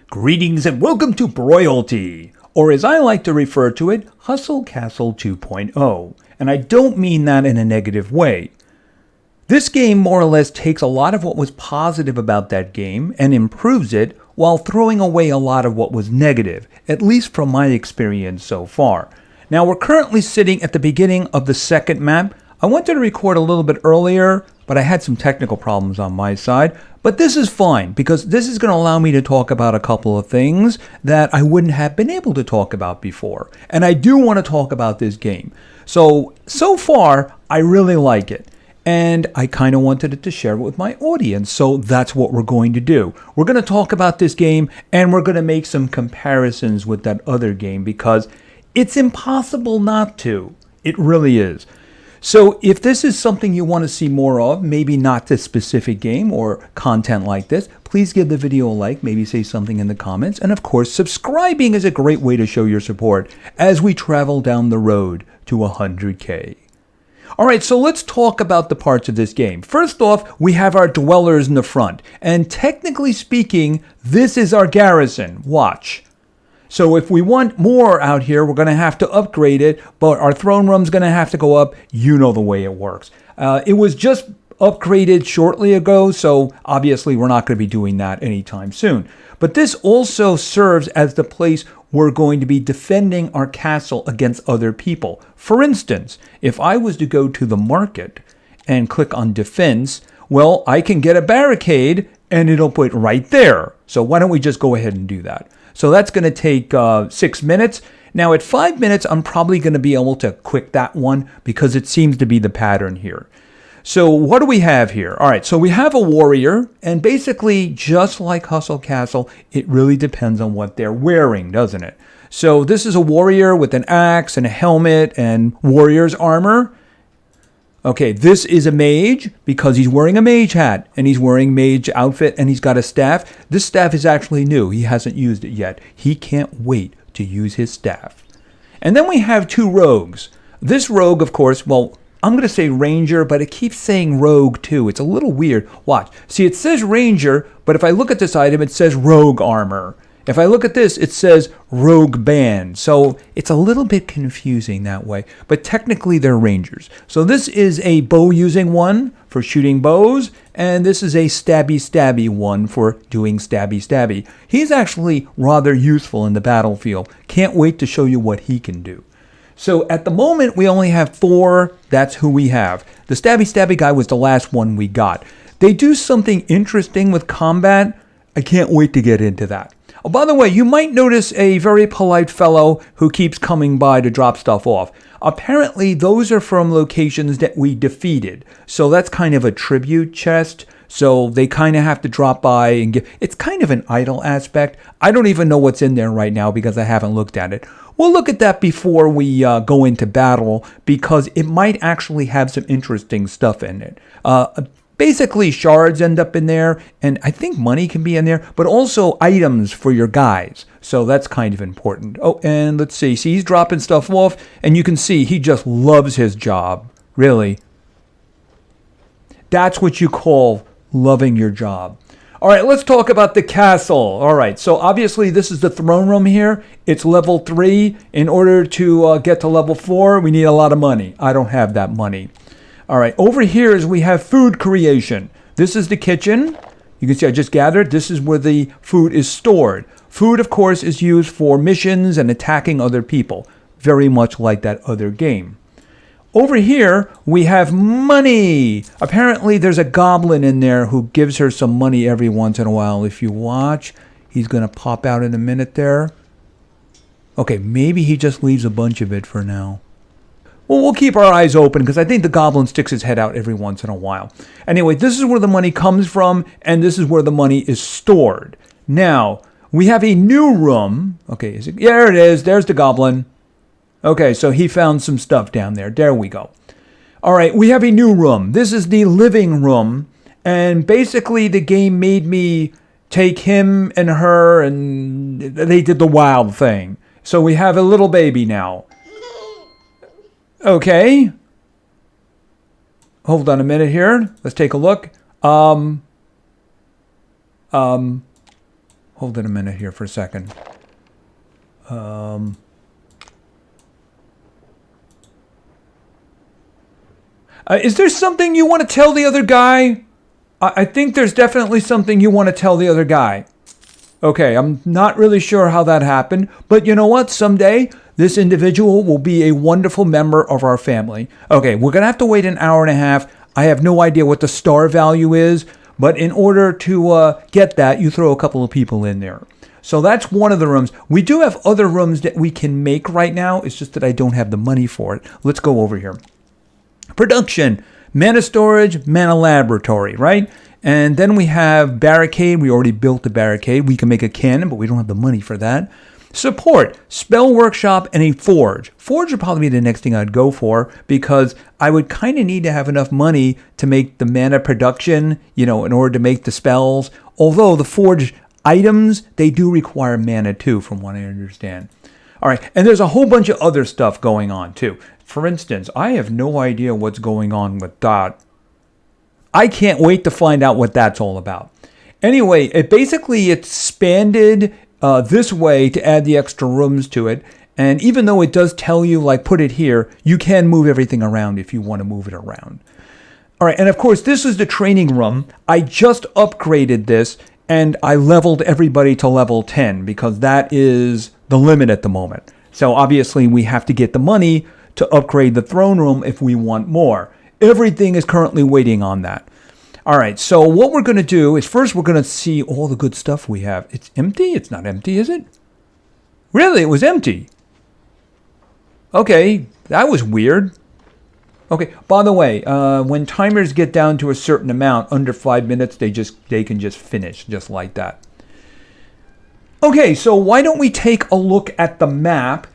Greetings and welcome to Broyalty, or as I like to refer to it, Hustle Castle 2.0. And I don't mean that in a negative way. This game more or less takes a lot of what was positive about that game and improves it while throwing away a lot of what was negative, at least from my experience so far. Now we're currently sitting at the beginning of the second map. I wanted to record a little bit earlier, but I had some technical problems on my side. But this is fine, because this is going to allow me to talk about a couple of things that I wouldn't have been able to talk about before. And I do want to talk about this game. So far, I really like it. And I kind of wanted it to share it with my audience, so that's what we're going to do. We're going to talk about this game, and we're going to make some comparisons with that other game, because it's impossible not to. It really is. So if this is something you want to see more of, maybe not this specific game or content like this, please give the video a like, maybe say something in the comments, and of course, subscribing is a great way to show your support as we travel down the road to 100K. Alright, so let's talk about the parts of this game. First off, we have our dwellers in the front, and technically speaking, this is our garrison. Watch. So if we want more out here, we're going to have to upgrade it, but our throne room's going to have to go up. You know the way it works. It was just upgraded shortly ago, so obviously we're not going to be doing that anytime soon. But this also serves as the place we're going to be defending our castle against other people. For instance, if I was to go to the market and click on defense, well, I can get a barricade and it'll put right there. So why don't we just go ahead and do that? So that's going to take 6 minutes. Now at 5 minutes, I'm probably going to be able to quit that one because it seems to be the pattern here. So what do we have here? All right, so we have a warrior, and basically just like Hustle Castle, it really depends on what they're wearing, doesn't it? So this is a warrior with an axe and a helmet and warrior's armor. Okay, this is a mage because he's wearing a mage hat and he's wearing mage outfit and he's got a staff. This staff is actually new. He hasn't used it yet. He can't wait to use his staff. And then we have two rogues. This rogue, of course, well, I'm going to say ranger, but it keeps saying rogue too. It's a little weird. Watch. See, it says ranger, but if I look at this item, it says rogue armor. If I look at this, it says rogue band. So it's a little bit confusing that way. But technically, they're rangers. So this is a bow-using one for shooting bows. And this is a stabby-stabby one for doing stabby-stabby. He's actually rather useful in the battlefield. Can't wait to show you what he can do. So at the moment, we only have 4. That's who we have. The stabby-stabby guy was the last one we got. They do something interesting with combat. I can't wait to get into that. Oh, by the way, you might notice a very polite fellow who keeps coming by to drop stuff off. Apparently, those are from locations that we defeated. So that's kind of a tribute chest. So they kind of have to drop by and give. It's kind of an idle aspect. I don't even know what's in there right now because I haven't looked at it. We'll look at that before we go into battle because it might actually have some interesting stuff in it. Basically, shards end up in there, and I think money can be in there, but also items for your guys. So that's kind of important. Oh, and let's see. See, he's dropping stuff off, and you can see he just loves his job. Really. That's what you call loving your job. All right, let's talk about the castle. All right, so obviously this is the throne room here. It's level 3. In order to get to level 4, we need a lot of money. I don't have that money. All right, over here is we have food creation. This is the kitchen. You can see I just gathered. This is where the food is stored. Food, of course, is used for missions and attacking other people, very much like that other game. Over here, we have money. Apparently, there's a goblin in there who gives her some money every once in a while. If you watch, he's going to pop out in a minute there. Okay, maybe he just leaves a bunch of it for now. Well, we'll keep our eyes open because I think the goblin sticks his head out every once in a while. Anyway, this is where the money comes from, and this is where the money is stored. Now, we have a new room. Okay, there it is. There's the goblin. Okay, so he found some stuff down there. There we go. All right, we have a new room. This is the living room, and basically the game made me take him and her, and they did the wild thing. So we have a little baby now. Okay. Hold on a minute here. Let's take a look. Hold it a minute here for a second. Is there something you want to tell the other guy? I think there's definitely something you want to tell the other guy. Okay, I'm not really sure how that happened, but you know what? Someday, this individual will be a wonderful member of our family. Okay, we're going to have to wait an hour and a half. I have no idea what the star value is, but in order to get that, you throw a couple of people in there. So that's one of the rooms. We do have other rooms that we can make right now. It's just that I don't have the money for it. Let's go over here. Production, mana storage, mana laboratory, right? And then we have barricade. We already built the barricade. We can make a cannon, but we don't have the money for that. Support, spell workshop, and a forge. Forge would probably be the next thing I'd go for because I would kind of need to have enough money to make the mana production, in order to make the spells. Although the forge items, they do require mana too, from what I understand. All right, and there's a whole bunch of other stuff going on too. For instance, I have no idea what's going on with that. I can't wait to find out what that's all about. Anyway, it's expanded this way to add the extra rooms to it. And even though it does tell you, put it here, you can move everything around if you want to move it around. All right, and of course, this is the training room. I just upgraded this, and I leveled everybody to level 10 because that is the limit at the moment. So obviously, we have to get the money to upgrade the throne room if we want more. Everything is currently waiting on that. All right, so what we're going to do is first we're going to see all the good stuff we have. It's empty? It's not empty, is it? Really? It was empty. Okay, that was weird. Okay, by the way, when timers get down to a certain amount, under 5 minutes, they can just finish, just like that. Okay, so why don't we take a look at the map?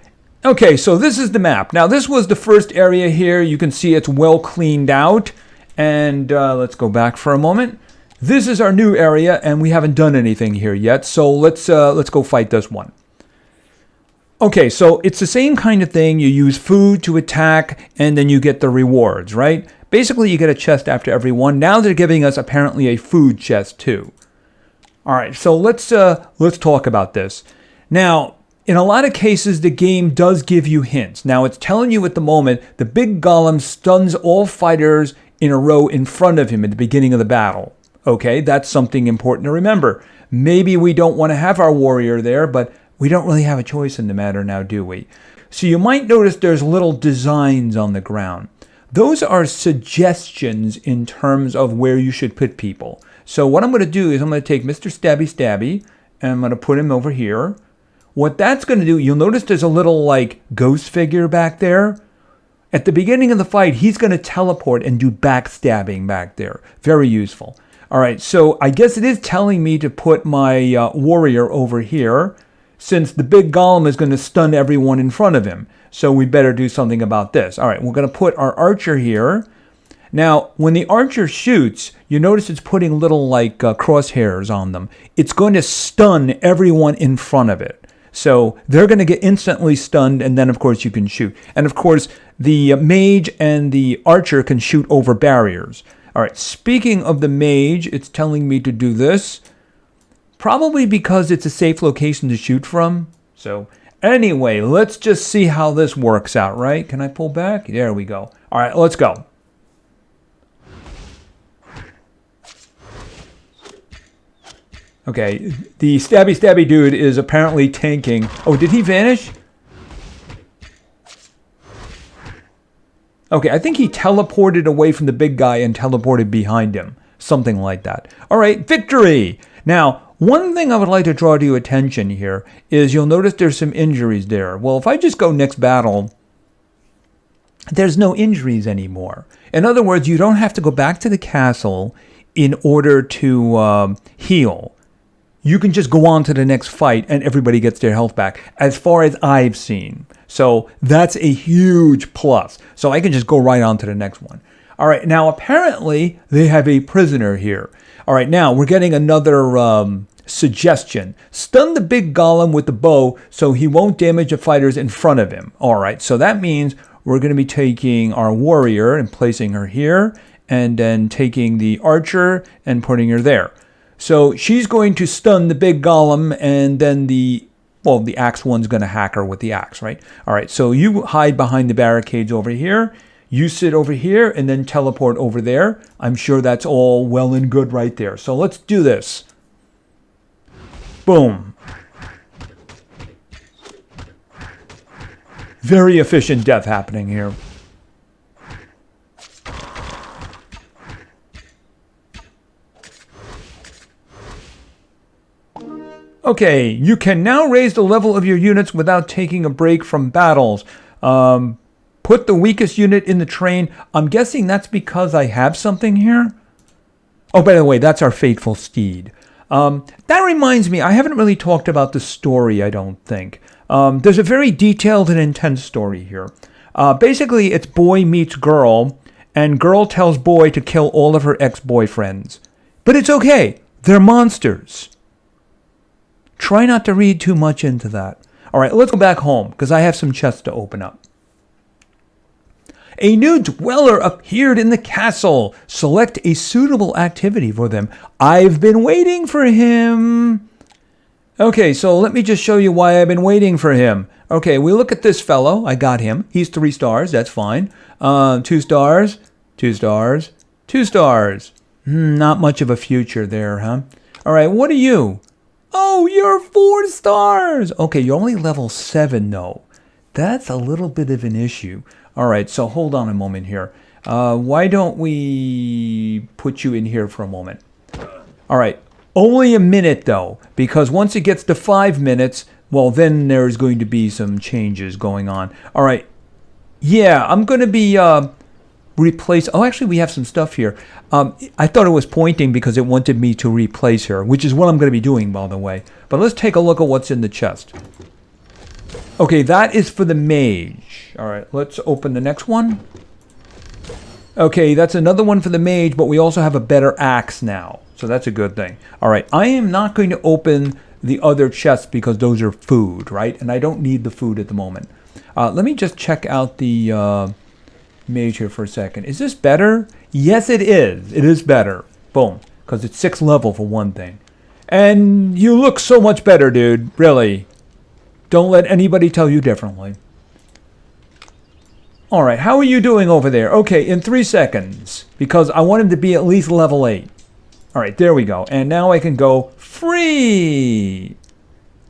Okay, so this is the map. Now, this was the first area here. You can see it's well cleaned out. And let's go back for a moment. This is our new area, and we haven't done anything here yet. So let's go fight this one. Okay, so it's the same kind of thing. You use food to attack, and then you get the rewards, right? Basically, you get a chest after every one. Now they're giving us apparently a food chest too. All right, so let's talk about this. Now, in a lot of cases, the game does give you hints. Now, it's telling you at the moment, the big golem stuns all fighters in a row in front of him at the beginning of the battle. Okay, that's something important to remember. Maybe we don't want to have our warrior there, but we don't really have a choice in the matter now, do we? So you might notice there's little designs on the ground. Those are suggestions in terms of where you should put people. So what I'm going to do is I'm going to take Mr. Stabby Stabby, and I'm going to put him over here. What that's going to do, you'll notice there's a little ghost figure back there. At the beginning of the fight, he's going to teleport and do backstabbing back there. Very useful. All right, so I guess it is telling me to put my warrior over here since the big golem is going to stun everyone in front of him. So we better do something about this. All right, we're going to put our archer here. Now, when the archer shoots, you notice it's putting little crosshairs on them. It's going to stun everyone in front of it. So they're going to get instantly stunned, and then, of course, you can shoot. And, of course, the mage and the archer can shoot over barriers. All right, speaking of the mage, it's telling me to do this. Probably because it's a safe location to shoot from. So, anyway, let's just see how this works out, right? Can I pull back? There we go. All right, let's go. Okay, the stabby dude is apparently tanking. Oh, did he vanish? Okay, I think he teleported away from the big guy and teleported behind him. Something like that. All right, victory! Now, one thing I would like to draw to your attention here is you'll notice there's some injuries there. Well, if I just go next battle, there's no injuries anymore. In other words, you don't have to go back to the castle in order to heal. You can just go on to the next fight and everybody gets their health back, as far as I've seen. So that's a huge plus. So I can just go right on to the next one. All right, now apparently they have a prisoner here. All right, now we're getting another suggestion. Stun the big golem with the bow so he won't damage the fighters in front of him. All right, so that means we're going to be taking our warrior and placing her here, and then taking the archer and putting her there. So she's going to stun the big golem, and then the axe one's going to hack her with the axe, right? All right, so you hide behind the barricades over here. You sit over here and then teleport over there. I'm sure that's all well and good right there. So let's do this. Boom. Very efficient death happening here. Okay, you can now raise the level of your units without taking a break from battles. Put the weakest unit in the train. I'm guessing that's because I have something here. Oh, by the way, that's our faithful steed. That reminds me, I haven't really talked about the story, I don't think. There's a very detailed and intense story here. Basically, it's boy meets girl, and girl tells boy to kill all of her ex-boyfriends. But it's okay. They're monsters. Try not to read too much into that. All right, let's go back home, because I have some chests to open up. A new dweller appeared in the castle. Select a suitable activity for them. I've been waiting for him. Okay, so let me just show you why I've been waiting for him. Okay, we look at this fellow. I got him. He's 3 stars. That's fine. 2 stars. 2 stars. 2 stars. Not much of a future there, huh? All right, what are you? Oh, you're 4 stars. Okay, you're only level 7, though. That's a little bit of an issue. All right, so hold on a moment here. Why don't we put you in here for a moment? All right, only a minute, though, because once it gets to 5 minutes, well, then there's going to be some changes going on. All right, yeah, I'm going to be replace. Oh, actually, we have some stuff here. I thought it was pointing because it wanted me to replace her, which is what I'm going to be doing, by the way. But let's take a look at what's in the chest. Okay, that is for the mage. All right, let's open the next one. Okay, that's another one for the mage, but we also have a better axe now. So that's a good thing. All right, I am not going to open the other chests because those are food, right? And I don't need the food at the moment. Let me just check out the mage here for a second. Is this better? Yes, it is. It is better. Boom. Because it's 6th level for one thing. And you look so much better, dude. Really. Don't let anybody tell you differently. All right, how are you doing over there? Okay, in 3 seconds. Because I want him to be at least level 8. All right, there we go. And now I can go free.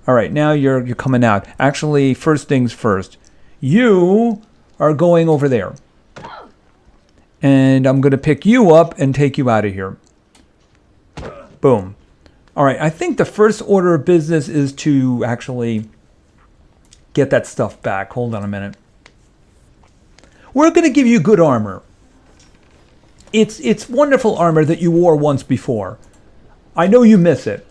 All right, now you're coming out. Actually, first things first. You are going over there. And I'm going to pick you up and take you out of here. Boom. All right, I think the first order of business is to actually get that stuff back. Hold on a minute. We're going to give you good armor. It's wonderful armor that you wore once before. I know you miss it.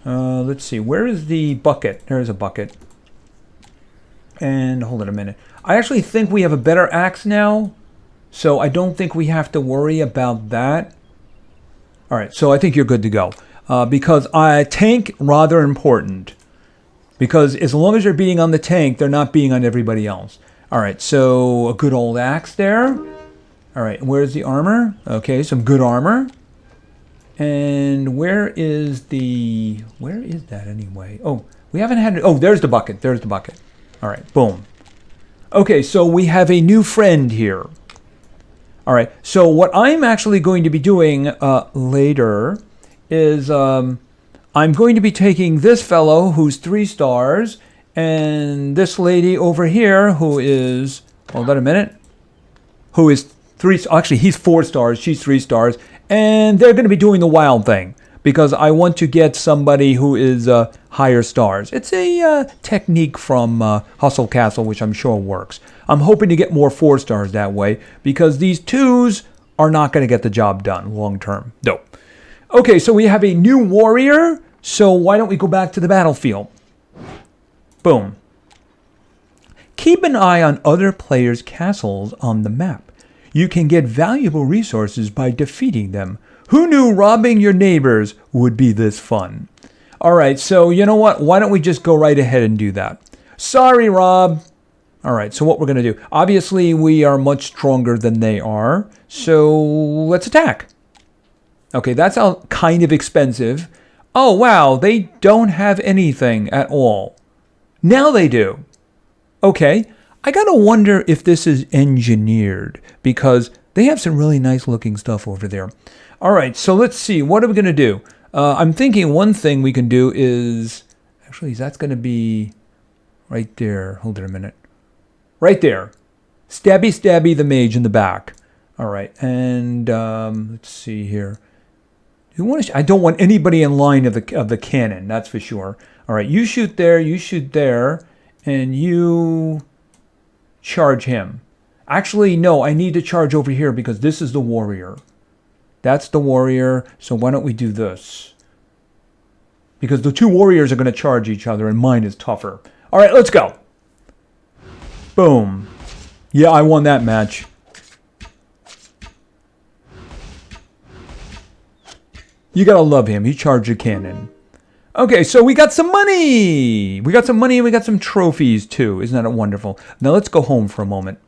Let's see. Where is the bucket? There's a bucket. And hold on a minute. I actually think we have a better axe now. So I don't think we have to worry about that. All right. So I think you're good to go. Because tank, rather important. Because as long as you're being on the tank, they're not being on everybody else. All right. So a good old axe there. All right. Where's the armor? Okay. Some good armor. And where is that anyway? Oh, we haven't had, oh, there's the bucket. There's the bucket. All right. Boom. Okay. So we have a new friend here. All right, so what I'm actually going to be doing later is I'm going to be taking this fellow who's 3 stars and this lady over here who is, hold on a minute, who is 3, actually he's 4 stars, she's 3 stars, and they're going to be doing the wild thing because I want to get somebody who is higher stars. It's a technique from Hustle Castle, which I'm sure works. I'm hoping to get more 4 stars that way because these 2s are not going to get the job done long term. No. Okay, so we have a new warrior. So why don't we go back to the battlefield? Boom. Keep an eye on other players' castles on the map. You can get valuable resources by defeating them. Who knew robbing your neighbors would be this fun? All right, so you know what? Why don't we just go right ahead and do that? Sorry, Rob. All right, so what we're going to do. Obviously, we are much stronger than they are. So let's attack. Okay, that's kind of expensive. Oh, wow, they don't have anything at all. Now they do. Okay, I gotta wonder if this is engineered, because they have some really nice looking stuff over there. All right, so let's see. What are we gonna do? I'm thinking one thing we can do is... Actually, that's gonna be right there. Hold it a minute. Right there. Stabby, stabby the mage in the back. All right, and let's see here. I don't want anybody in line of the cannon, that's for sure. All right, you shoot there, and you charge him. Actually, no, I need to charge over here because this is the warrior. That's the warrior, so why don't we do this? Because the two warriors are going to charge each other, and mine is tougher. All right, let's go. Boom. Yeah, I won that match. You gotta love him. He charged a cannon. Okay, so we got some money. We got some money and we got some trophies too. Isn't that wonderful? Now let's go home for a moment.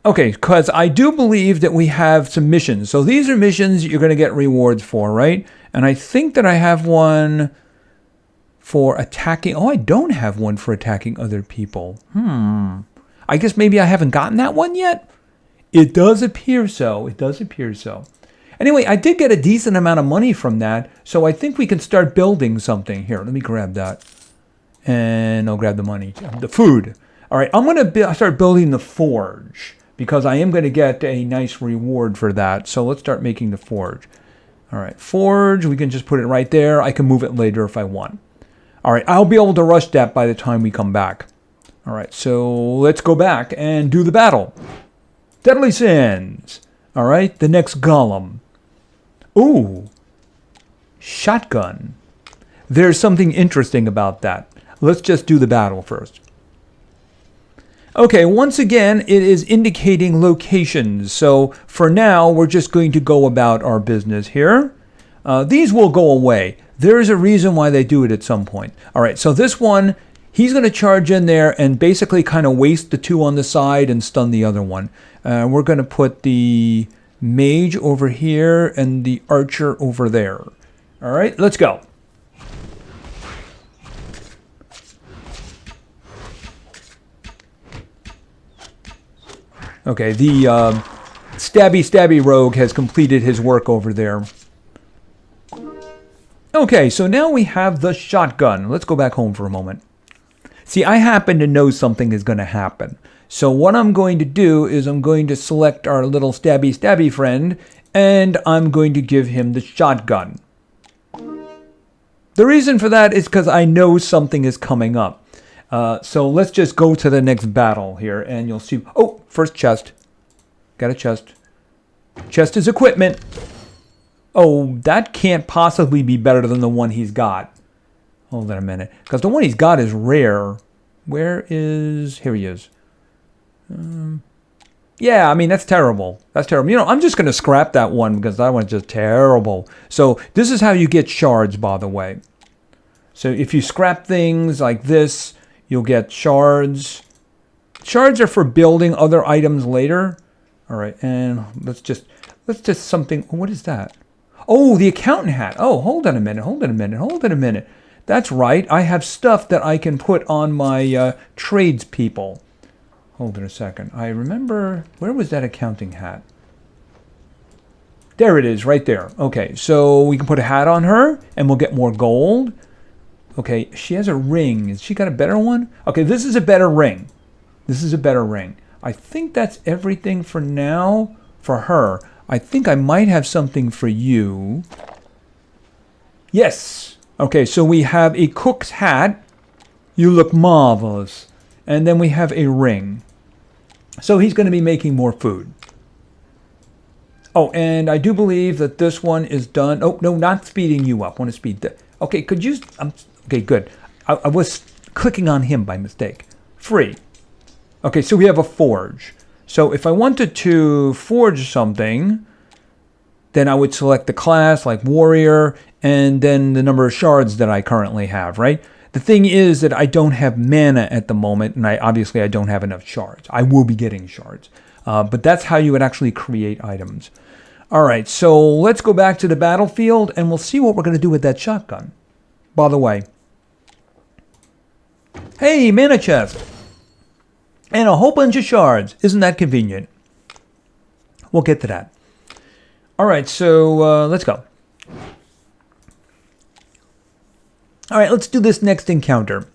Okay, because I do believe that we have some missions. So these are missions you're going to get rewards for, right? And I think that I have one for attacking. Oh, I don't have one for attacking other people. I guess maybe I haven't gotten that one yet? It does appear so. It does appear so. Anyway, I did get a decent amount of money from that, so I think we can start building something. Here, let me grab that. And I'll grab the money. The food. All right, I'm going to start building the forge, because I am going to get a nice reward for that. So let's start making the forge. All right, forge, we can just put it right there. I can move it later if I want. All right, I'll be able to rush that by the time we come back. All right, so let's go back and do the battle. Deadly Sins. All right, the next golem. Ooh, shotgun. There's something interesting about that. Let's just do the battle first. Okay, once again, it is indicating locations. So for now, we're just going to go about our business here. These will go away. There is a reason why they do it at some point. All right, so this one, he's going to charge in there and basically kind of waste the two on the side and stun the other one. We're going to put the mage over here and the archer over there. All right, let's go. Okay, the stabby rogue has completed his work over there. Okay, so now we have the shotgun. Let's go back home for a moment. See, I happen to know something is going to happen. So what I'm going to do is I'm going to select our little stabby friend, and I'm going to give him the shotgun. The reason for that is because I know something is coming up. So let's just go to the next battle here, and you'll see. Oh, first chest. Got a chest. Chest is equipment. Oh, that can't possibly be better than the one he's got. Hold on a minute. Because the one he's got is rare. Where is... Here he is. Yeah, I mean, that's terrible. That's terrible. You know, I'm just going to scrap that one because that one's just terrible. So this is how you get shards, by the way. So if you scrap things like this, you'll get shards. Shards are for building other items later. All right, and let's just something. What is that? Oh, the accountant hat. Oh, hold on a minute. That's right. I have stuff that I can put on my tradespeople. Hold on a second. I remember, where was that accounting hat? There it is, right there. Okay, so we can put a hat on her, and we'll get more gold. Okay, she has a ring. Has she got a better one? Okay, this is a better ring. I think that's everything for now for her. I think I might have something for you. Yes. Okay, so we have a cook's hat. You look marvelous. And then we have a ring. So he's going to be making more food. Oh, and I do believe that this one is done. Oh, no, not speeding you up. I want to speed that. Okay, could you... okay, good. I was clicking on him by mistake. Free. Okay, so we have a forge. So if I wanted to forge something, then I would select the class like warrior and then the number of shards that I currently have, right? The thing is that I don't have mana at the moment, and obviously I don't have enough shards. I will be getting shards. But that's how you would actually create items. All right, so let's go back to the battlefield and we'll see what we're going to do with that shotgun. By the way. Hey, mana chest. And a whole bunch of shards. Isn't that convenient? We'll get to that. All right, so let's go. All right, let's do this next encounter.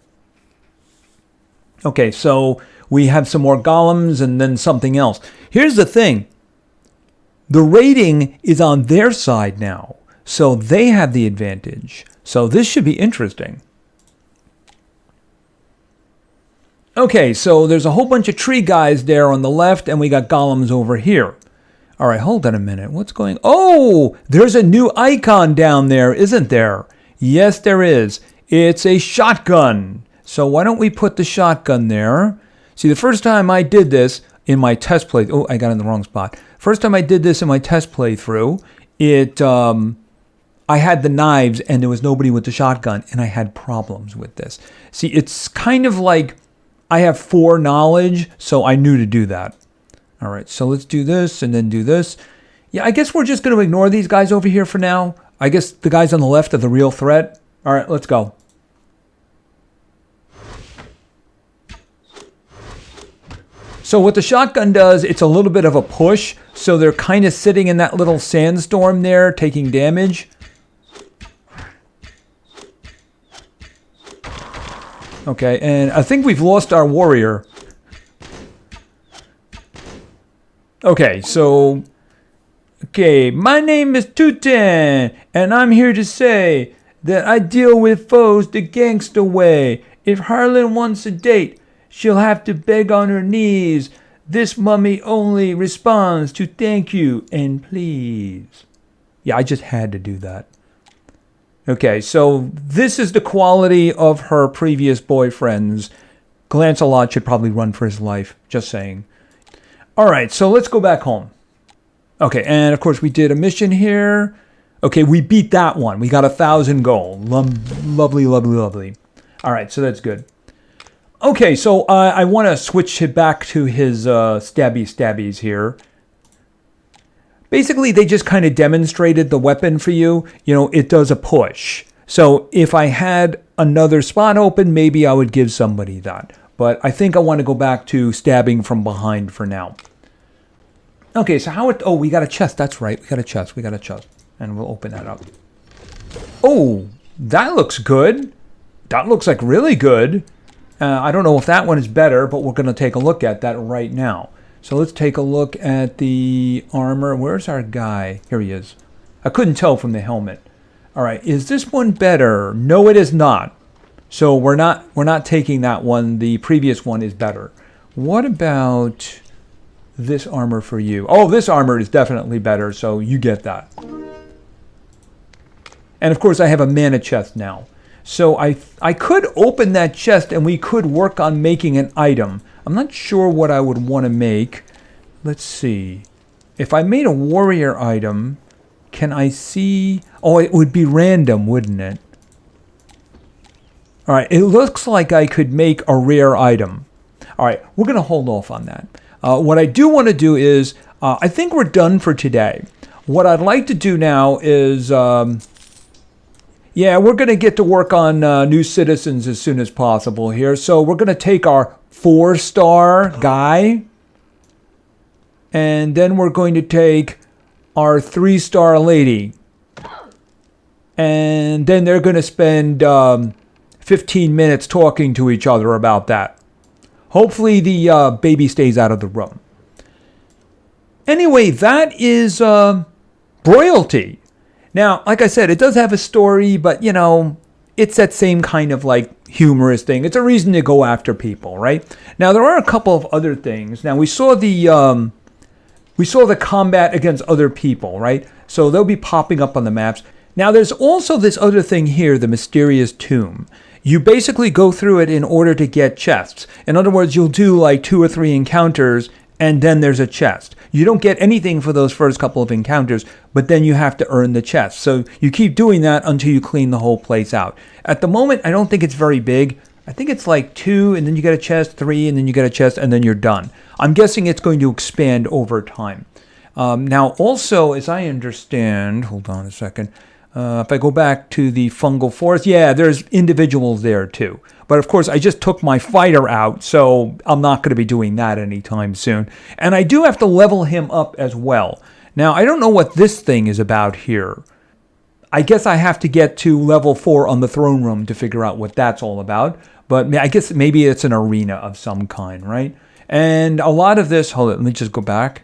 Okay, so we have some more golems and then something else. Here's the thing. The rating is on their side now, so they have the advantage. So this should be interesting. Okay, so there's a whole bunch of tree guys there on the left, and we got golems over here. All right, hold on a minute. What's going on? Oh, there's a new icon down there, isn't there? Yes, there is. It's a shotgun. So why don't we put the shotgun there? See, the first time I did this in my test play... Oh, I got in the wrong spot. First time I did this in my test playthrough, I had the knives and there was nobody with the shotgun, and I had problems with this. See, it's kind of like I have foreknowledge, so I knew to do that. All right, so let's do this and then do this. Yeah, I guess we're just going to ignore these guys over here for now. I guess the guys on the left are the real threat. All right, let's go. So what the shotgun does, it's a little bit of a push. So they're kind of sitting in that little sandstorm there, taking damage. Okay, and I think we've lost our warrior. Okay, so... Okay, my name is Tutan, and I'm here to say that I deal with foes the gangster way. If Harlan wants a date, she'll have to beg on her knees. This mummy only responds to thank you and please. Yeah, I just had to do that. Okay, so this is the quality of her previous boyfriends. Lancelot should probably run for his life, just saying. All right, so let's go back home. Okay, and of course we did a mission here. Okay, we beat that one. We got 1,000 gold. Lovely, lovely, lovely. All right, so that's good. Okay, so I want to switch it back to his stabbies here. Basically, they just kind of demonstrated the weapon for you. You know, it does a push. So if I had another spot open, maybe I would give somebody that. But I think I want to go back to stabbing from behind for now. Okay, so how it... Oh, we got a chest. That's right. We got a chest. We got a chest. And we'll open that up. Oh, that looks good. That looks like really good. I don't know if that one is better, but we're going to take a look at that right now. So let's take a look at the armor. Where's our guy? Here he is. I couldn't tell from the helmet. All right, is this one better? No, it is not. So we're not taking that one. The previous one is better. What about this armor for you? Oh, this armor is definitely better, so you get that. And of course, I have a mana chest now. So I could open that chest and we could work on making an item. I'm not sure what I would want to make. Let's see. If I made a warrior item, can I see... Oh, it would be random, wouldn't it? All right, it looks like I could make a rare item. All right, we're going to hold off on that. What I do want to do is, I think we're done for today. What I'd like to do now is... Yeah, we're going to get to work on new citizens as soon as possible here. So we're going to take our 4-star guy. And then we're going to take our 3-star lady. And then they're going to spend 15 minutes talking to each other about that. Hopefully the baby stays out of the room. Anyway, that is Broyalty. Now, like I said, it does have a story, but, you know, it's that same kind of, like, humorous thing. It's a reason to go after people, right? Now, there are a couple of other things. Now, we saw the combat against other people, right? So they'll be popping up on the maps. Now, there's also this other thing here, the mysterious tomb. You basically go through it in order to get chests. In other words, you'll do, like, 2 or 3 encounters, and then there's a chest. You don't get anything for those first couple of encounters, but then you have to earn the chest. So you keep doing that until you clean the whole place out. At the moment, I don't think it's very big. I think it's like 2, and then you get a chest, 3, and then you get a chest, and then you're done. I'm guessing it's going to expand over time. Now, also, as I understand, hold on a second. If I go back to the fungal forest, yeah, there's individuals there too. But of course, I just took my fighter out, so I'm not going to be doing that anytime soon. And I do have to level him up as well. Now, I don't know what this thing is about here. I guess I have to get to level 4 on the throne room to figure out what that's all about. But I guess maybe it's an arena of some kind, right? And a lot of this, hold on, let me just go back.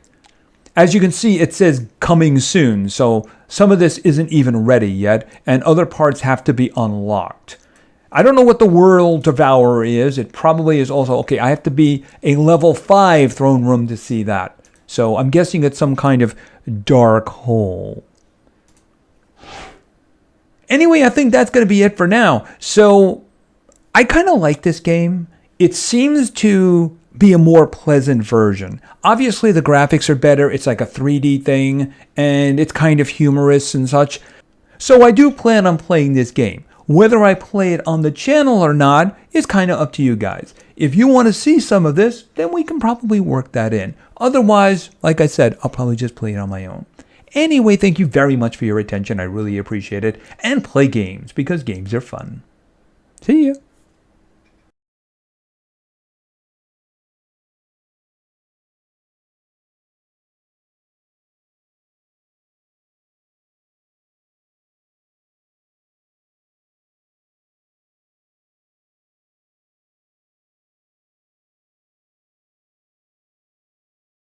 As you can see, it says coming soon, so some of this isn't even ready yet, and other parts have to be unlocked. I don't know what the World Devourer is. It probably is also, okay, I have to be a level 5 throne room to see that. So I'm guessing it's some kind of dark hole. Anyway, I think that's going to be it for now. So I kind of like this game. It seems to be a more pleasant version. Obviously, the graphics are better. It's like a 3D thing, and it's kind of humorous and such. So I do plan on playing this game. Whether I play it on the channel or not is kind of up to you guys. If you want to see some of this, then we can probably work that in. Otherwise, like I said, I'll probably just play it on my own. Anyway, thank you very much for your attention. I really appreciate it. And play games, because games are fun. See ya.